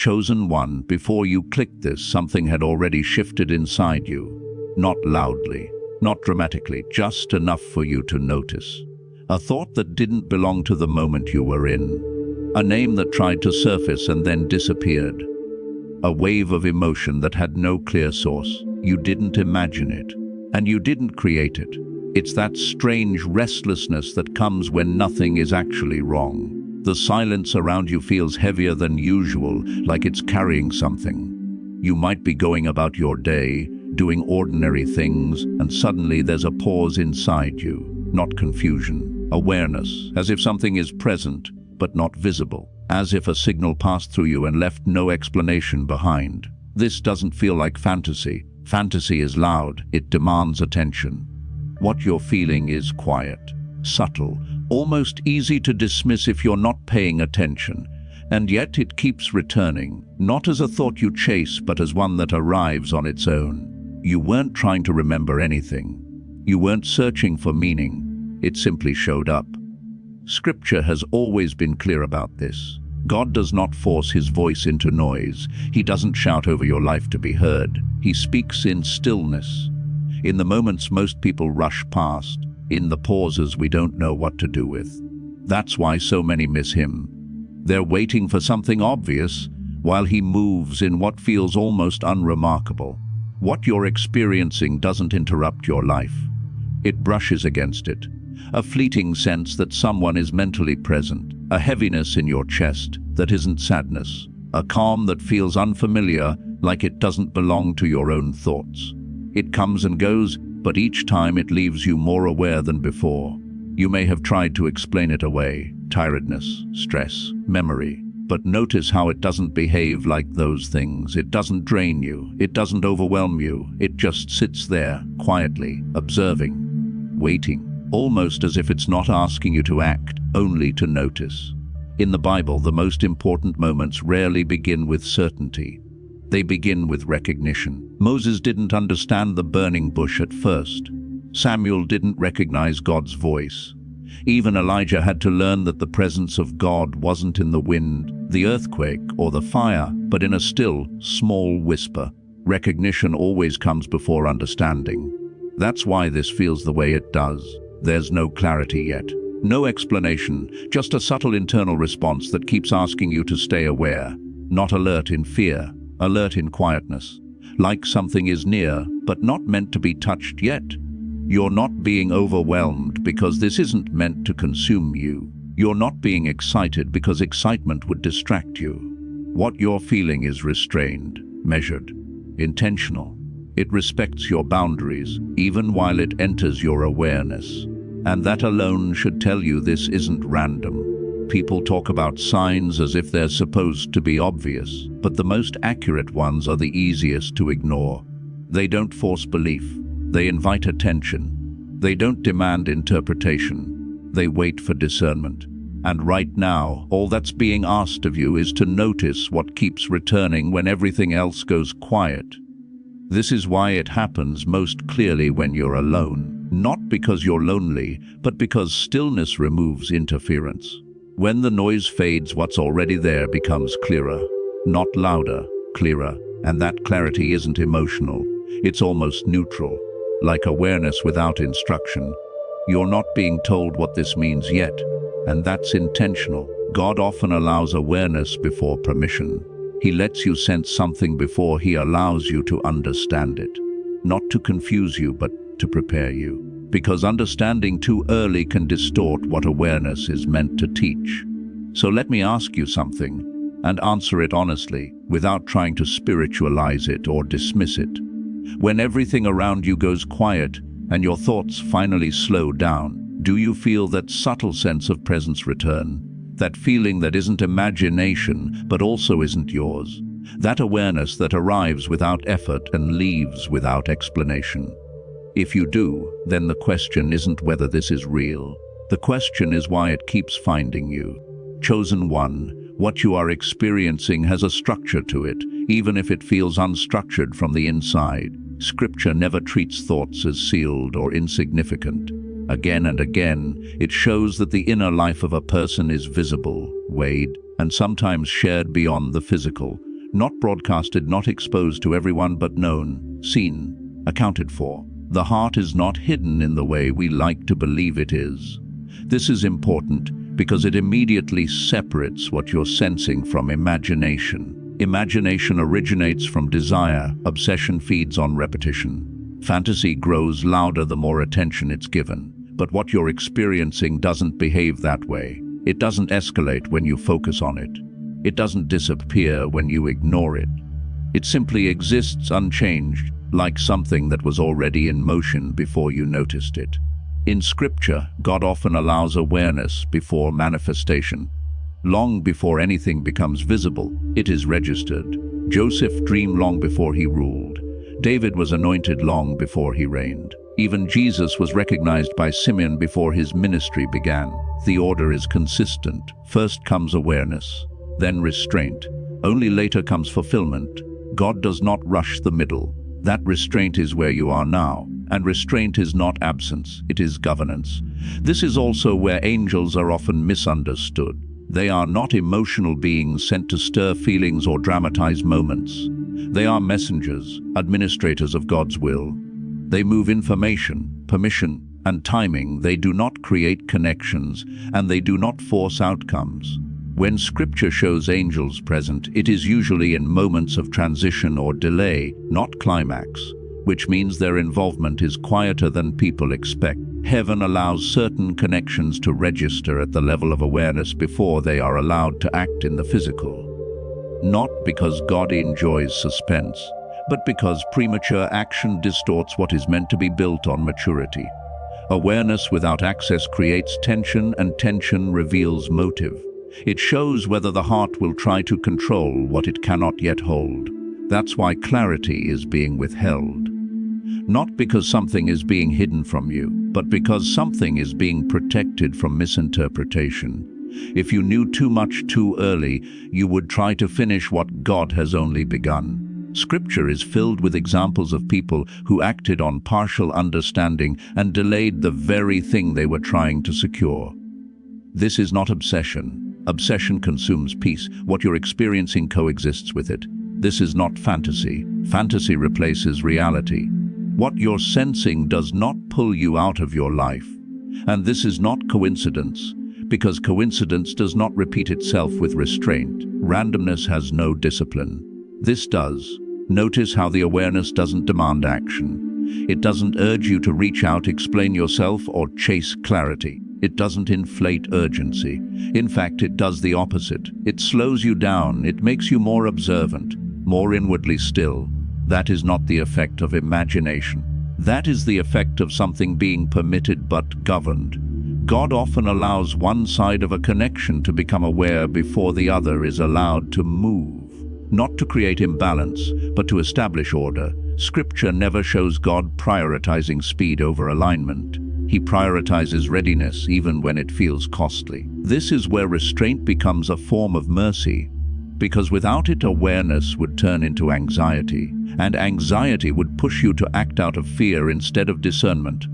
Chosen one, before you clicked this, something had already shifted inside you. Not loudly, not dramatically, just enough for you to notice. A thought that didn't belong to the moment you were in. A name that tried to surface and then disappeared. A wave of emotion that had no clear source. You didn't imagine it, and you didn't create it. It's that strange restlessness that comes when nothing is actually wrong. The silence around you feels heavier than usual, like it's carrying something. You might be going about your day, doing ordinary things, and suddenly there's a pause inside you. Not confusion, awareness, as if something is present, but not visible. As if a signal passed through you and left no explanation behind. This doesn't feel like fantasy. Fantasy is loud, it demands attention. What you're feeling is quiet, subtle, almost easy to dismiss if you're not paying attention. And yet it keeps returning, not as a thought you chase, but as one that arrives on its own. You weren't trying to remember anything. You weren't searching for meaning. It simply showed up. Scripture has always been clear about this. God does not force his voice into noise. He doesn't shout over your life to be heard. He speaks in stillness. In the moments most people rush past. In the pauses we don't know what to do with. That's why so many miss him. They're waiting for something obvious, while he moves in what feels almost unremarkable. What you're experiencing doesn't interrupt your life. It brushes against it. A fleeting sense that someone is mentally present. A heaviness in your chest that isn't sadness. A calm that feels unfamiliar, like it doesn't belong to your own thoughts. It comes and goes, but each time it leaves you more aware than before. You may have tried to explain it away. Tiredness, stress, memory. But notice how it doesn't behave like those things. It doesn't drain you. It doesn't overwhelm you. It just sits there, quietly, observing, waiting. Almost as if it's not asking you to act, only to notice. In the Bible, the most important moments rarely begin with certainty. They begin with recognition. Moses didn't understand the burning bush at first. Samuel didn't recognize God's voice. Even Elijah had to learn that the presence of God wasn't in the wind, the earthquake, or the fire, but in a still, small whisper. Recognition always comes before understanding. That's why this feels the way it does. There's no clarity yet. No explanation, just a subtle internal response that keeps asking you to stay aware. Not alert in fear, alert in quietness. Like something is near, but not meant to be touched yet. You're not being overwhelmed because this isn't meant to consume you. You're not being excited because excitement would distract you. What you're feeling is restrained, measured, intentional. It respects your boundaries, even while it enters your awareness. And that alone should tell you this isn't random. People talk about signs as if they're supposed to be obvious, but the most accurate ones are the easiest to ignore. They don't force belief. They invite attention. They don't demand interpretation. They wait for discernment. And right now, all that's being asked of you is to notice what keeps returning when everything else goes quiet. This is why it happens most clearly when you're alone. Not because you're lonely, but because stillness removes interference. When the noise fades, what's already there becomes clearer. Not louder, clearer. And that clarity isn't emotional. It's almost neutral. Like awareness without instruction. You're not being told what this means yet. And that's intentional. God often allows awareness before permission. He lets you sense something before he allows you to understand it. Not to confuse you, but to prepare you. Because understanding too early can distort what awareness is meant to teach. So let me ask you something, and answer it honestly, without trying to spiritualize it or dismiss it. When everything around you goes quiet, and your thoughts finally slow down, do you feel that subtle sense of presence return? That feeling that isn't imagination, but also isn't yours? That awareness that arrives without effort and leaves without explanation? If you do, then the question isn't whether this is real. The question is why it keeps finding you. Chosen one, what you are experiencing has a structure to it, even if it feels unstructured from the inside. Scripture never treats thoughts as sealed or insignificant. Again and again, it shows that the inner life of a person is visible, weighed, and sometimes shared beyond the physical. Not broadcasted, not exposed to everyone, but known, seen, accounted for. The heart is not hidden in the way we like to believe it is. This is important because it immediately separates what you're sensing from imagination. Imagination originates from desire, obsession feeds on repetition. Fantasy grows louder the more attention it's given. But what you're experiencing doesn't behave that way. It doesn't escalate when you focus on it. It doesn't disappear when you ignore it. It simply exists unchanged, like something that was already in motion before you noticed it. In Scripture, God often allows awareness before manifestation. Long before anything becomes visible, it is registered. Joseph dreamed long before he ruled. David was anointed long before he reigned. Even Jesus was recognized by Simeon before his ministry began. The order is consistent. First comes awareness, then restraint. Only later comes fulfillment. God does not rush the middle. That restraint is where you are now. And restraint is not absence, it is governance. This is also where angels are often misunderstood. They are not emotional beings sent to stir feelings or dramatize moments. They are messengers, administrators of God's will. They move information, permission, and timing. They do not create connections, and they do not force outcomes. When Scripture shows angels present, it is usually in moments of transition or delay, not climax, which means their involvement is quieter than people expect. Heaven allows certain connections to register at the level of awareness before they are allowed to act in the physical. Not because God enjoys suspense, but because premature action distorts what is meant to be built on maturity. Awareness without access creates tension, and tension reveals motive. It shows whether the heart will try to control what it cannot yet hold. That's why clarity is being withheld. Not because something is being hidden from you, but because something is being protected from misinterpretation. If you knew too much too early, you would try to finish what God has only begun. Scripture is filled with examples of people who acted on partial understanding and delayed the very thing they were trying to secure. This is not obsession. Obsession consumes peace. What you're experiencing coexists with it. This is not fantasy. Fantasy replaces reality. What you're sensing does not pull you out of your life. And this is not coincidence, because coincidence does not repeat itself with restraint. Randomness has no discipline. This does. Notice how the awareness doesn't demand action. It doesn't urge you to reach out, explain yourself, or chase clarity. It doesn't inflate urgency. In fact, it does the opposite. It slows you down. It makes you more observant, more inwardly still. That is not the effect of imagination. That is the effect of something being permitted but governed. God often allows one side of a connection to become aware before the other is allowed to move. Not to create imbalance, but to establish order. Scripture never shows God prioritizing speed over alignment. He prioritizes readiness even when it feels costly. This is where restraint becomes a form of mercy, because without it, awareness would turn into anxiety, and anxiety would push you to act out of fear instead of discernment.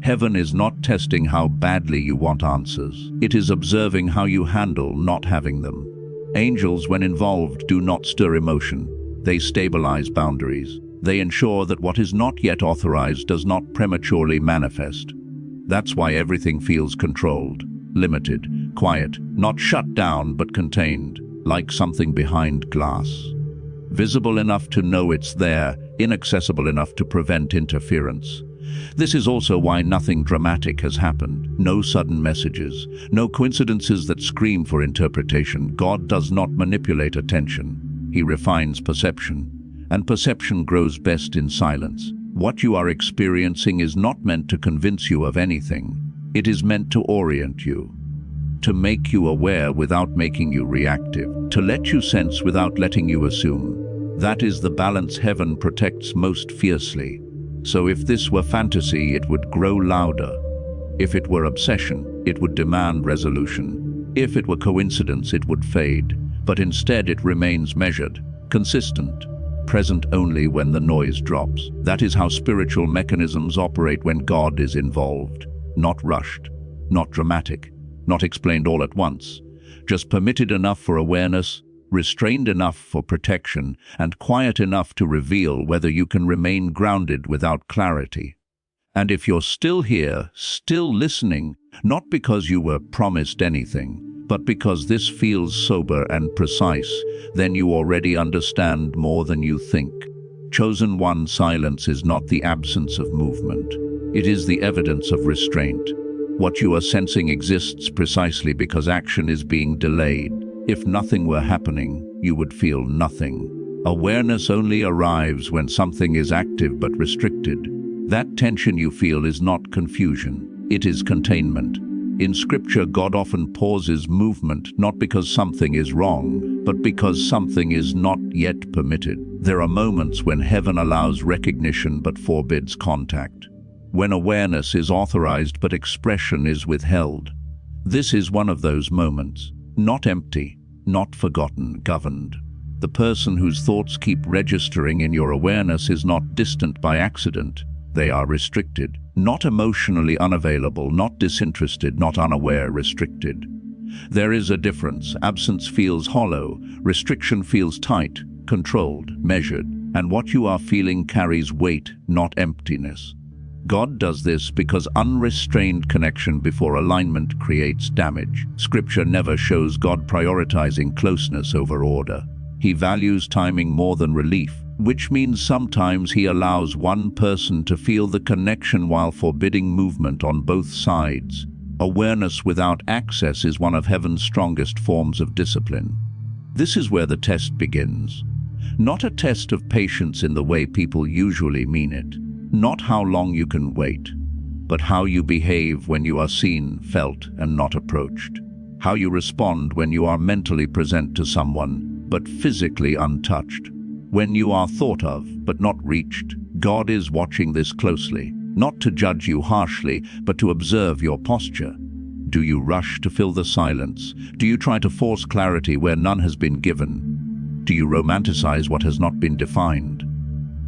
Heaven is not testing how badly you want answers. It is observing how you handle not having them. Angels, when involved, do not stir emotion. They stabilize boundaries. They ensure that what is not yet authorized does not prematurely manifest. That's why everything feels controlled, limited, quiet, not shut down but contained, like something behind glass. Visible enough to know it's there, inaccessible enough to prevent interference. This is also why nothing dramatic has happened. No sudden messages, no coincidences that scream for interpretation. God does not manipulate attention. He refines perception, and perception grows best in silence. What you are experiencing is not meant to convince you of anything. It is meant to orient you, to make you aware without making you reactive, to let you sense without letting you assume. That is the balance heaven protects most fiercely. So if this were fantasy, it would grow louder. If it were obsession, it would demand resolution. If it were coincidence, it would fade. But instead it remains measured, consistent, present only when the noise drops. That is how spiritual mechanisms operate when God is involved. Not rushed, not dramatic, not explained all at once, just permitted enough for awareness, restrained enough for protection, and quiet enough to reveal whether you can remain grounded without clarity. And if you're still here, still listening, not because you were promised anything, but because this feels sober and precise, then you already understand more than you think. Chosen one, silence is not the absence of movement. It is the evidence of restraint. What you are sensing exists precisely because action is being delayed. If nothing were happening, you would feel nothing. Awareness only arrives when something is active but restricted. That tension you feel is not confusion, it is containment. In Scripture, God often pauses movement not because something is wrong, but because something is not yet permitted. There are moments when heaven allows recognition but forbids contact. When awareness is authorized but expression is withheld. This is one of those moments. Not empty, not forgotten, governed. The person whose thoughts keep registering in your awareness is not distant by accident. They are restricted, not emotionally unavailable, not disinterested, not unaware, restricted. There is a difference. Absence feels hollow, restriction feels tight, controlled, measured, and what you are feeling carries weight, not emptiness. God does this because unrestrained connection before alignment creates damage. Scripture never shows God prioritizing closeness over order. He values timing more than relief, which means sometimes he allows one person to feel the connection while forbidding movement on both sides. Awareness without access is one of heaven's strongest forms of discipline. This is where the test begins. Not a test of patience in the way people usually mean it. Not how long you can wait, but how you behave when you are seen, felt, and not approached. How you respond when you are mentally present to someone, but physically untouched. When you are thought of, but not reached. God is watching this closely, not to judge you harshly, but to observe your posture. Do you rush to fill the silence? Do you try to force clarity where none has been given? Do you romanticize what has not been defined?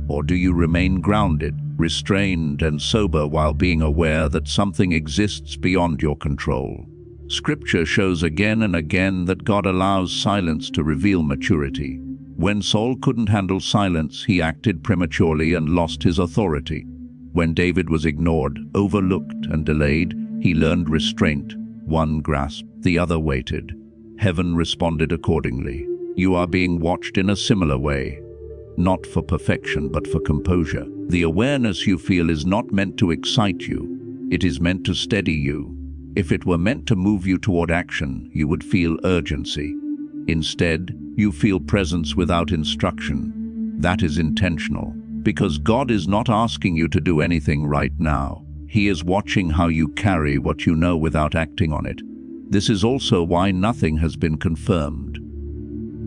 Or do you remain grounded, restrained, and sober while being aware that something exists beyond your control? Scripture shows again and again that God allows silence to reveal maturity. When Saul couldn't handle silence, he acted prematurely and lost his authority. When David was ignored, overlooked, and delayed, he learned restraint. One grasped, the other waited. Heaven responded accordingly. You are being watched in a similar way. Not for perfection, but for composure. The awareness you feel is not meant to excite you. It is meant to steady you. If it were meant to move you toward action, you would feel urgency. Instead, you feel presence without instruction. That is intentional, because God is not asking you to do anything right now. He is watching how you carry what you know without acting on it. This is also why nothing has been confirmed.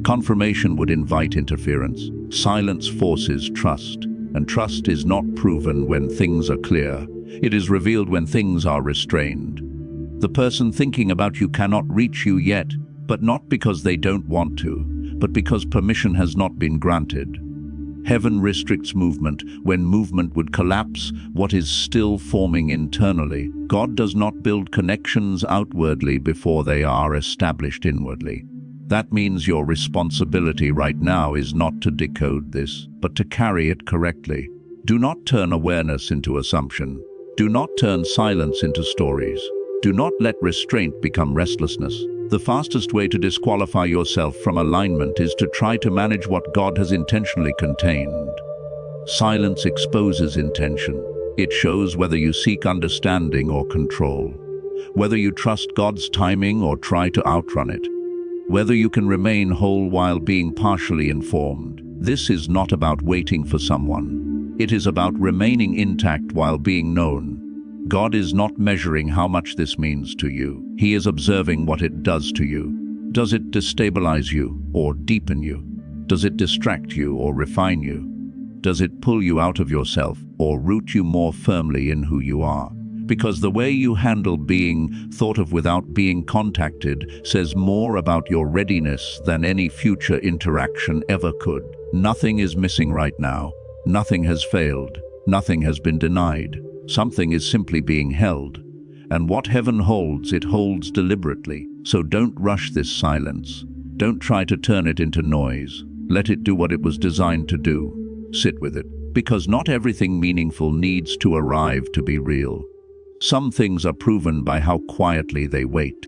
Confirmation would invite interference. Silence forces trust, and trust is not proven when things are clear. It is revealed when things are restrained. The person thinking about you cannot reach you yet, but not because they don't want to, but because permission has not been granted. Heaven restricts movement when movement would collapse what is still forming internally. God does not build connections outwardly before they are established inwardly. That means your responsibility right now is not to decode this, but to carry it correctly. Do not turn awareness into assumption. Do not turn silence into stories. Do not let restraint become restlessness. The fastest way to disqualify yourself from alignment is to try to manage what God has intentionally contained. Silence exposes intention. It shows whether you seek understanding or control, whether you trust God's timing or try to outrun it, whether you can remain whole while being partially informed. This is not about waiting for someone. It is about remaining intact while being known. God is not measuring how much this means to you. He is observing what it does to you. Does it destabilize you or deepen you? Does it distract you or refine you? Does it pull you out of yourself or root you more firmly in who you are? Because the way you handle being thought of without being contacted says more about your readiness than any future interaction ever could. Nothing is missing right now. Nothing has failed. Nothing has been denied. Something is simply being held. And what heaven holds, it holds deliberately. So don't rush this silence. Don't try to turn it into noise. Let it do what it was designed to do. Sit with it, because not everything meaningful needs to arrive to be real. Some things are proven by how quietly they wait.